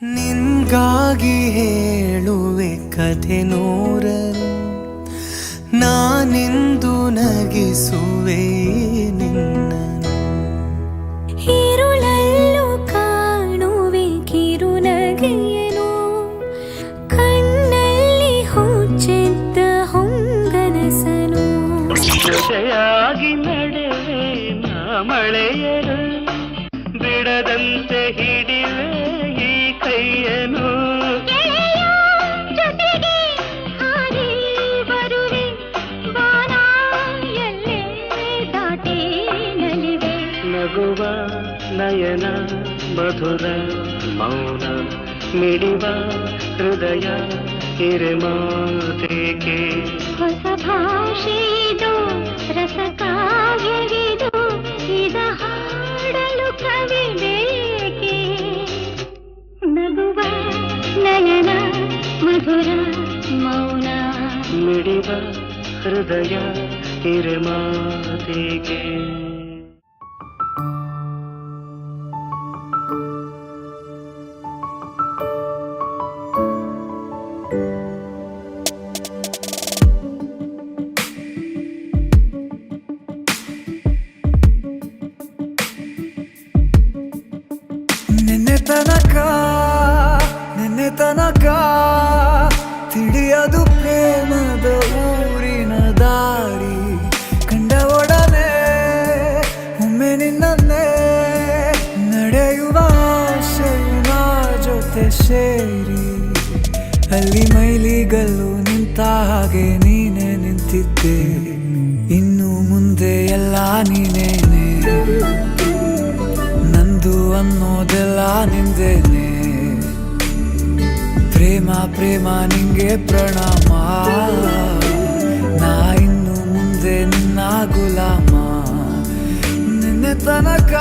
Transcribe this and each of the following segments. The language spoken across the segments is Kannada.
ನಿನ್ಗಾಗಿ ಹೇಳುವೆ ಕಥೆ ನೂರರು, ನಾನಿಂದು ನಗಿಸುವೆ ನಿನ್ನನು. ಈರುಳಲ್ಲೂ ಕಾಣುವೆ ಕಿರುನಗೆಯನು, ಕಣ್ಣಲ್ಲಿ ಹುಚ್ಚೆದ್ದ ಹೊಂಗನಸನು. ಜೊತೆಯಾಗಿ ನಡೆವೆ ನಾ ಮಳೆಯರು, ಬಿಡದಂತೆ ಹಿಡಿವೆ ಈ ಕೈಯನು. ಜೊತೆಗೆ ಹಾರಿ ಬರುವೆ, ಬಾನ ಎಲ್ಲೇ ದಾಟಿ ನಲಿವೆ. ನಗುವ ನಯನ ಮಧುರ ಮೌನ, ಮಿಡಿವ ಹೃದಯ ಹಿರೆಮಾತೇಕೆ. ಹೊಸ ಭಾಷೆದು ರಸಕಾವ್ಯವಿದು, ಇದ ಹಾಡಲು ಕವಿ ಬೇಕೆ. ನಗುವ ನಯನ ಮಧುರ ಮೌನ, ಮಿಡಿವ ಹೃದಯ ಹಿರೆಮಾತೇಕೆ. ನಿನ್ನೆ ತನಕ ತಿಳಿಯದು ಪ್ರೇಮದ ಊರಿನ ದಾರಿ. ಕಂಡ ಒಡನೆ ಒಮ್ಮೆ ನಿನ್ನೇ ನಡೆಯುವ ಆಸೆಯ ಜೊತೆ ಸೇರಿ, ಅಲ್ಲಿ ಮೈಲಿಗಲ್ಲು ನಿಂತ ಹಾಗೆ ನೀನೆ ನಿಂತಿದ್ದೆ. ಇನ್ನು ಮುಂದೆ ಎಲ್ಲ ನೀನೇನೆ, ನಂದು ಅನ್ನೋದೆಲ್ಲ ನಿಂದೇನೆ. ಪ್ರೇಮ ಪ್ರೇಮ ನಿಂಗೆ ಪ್ರಣಾಮ, ನಾ ಇನ್ನು ಮುಂದೆ ನಿನ್ನ ಗುಲಾಮ. ನಿನ್ನೆ ತನಕ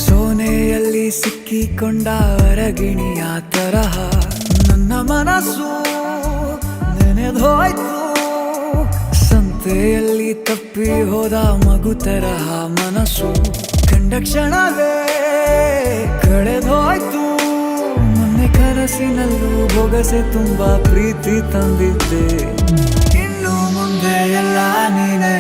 ಸೋನೆಯಲ್ಲಿ ಸಿಕ್ಕಿಕೊಂಡ ಹೊರಗಿಣಿಯ ತರಹ ನನ್ನ ಮನಸ್ಸು ನೆನೆದೋಯ್ತು. ಸಂತೆಯಲ್ಲಿ ತಪ್ಪಿ ಹೋದ ಮಗು ತರಹ ಮನಸ್ಸು ಕಂಡ ಕ್ಷಣವೇ ಕಳೆದೋಯ್ತು. ಮೊನ್ನೆ ಕನಸಿನಲ್ಲೂ ಬೊಗಸೆ ತುಂಬಾ ಪ್ರೀತಿ ತಂದಿದ್ದೆ. ಇನ್ನು ಮುಂದೆ ಎಲ್ಲ ನೀನೇ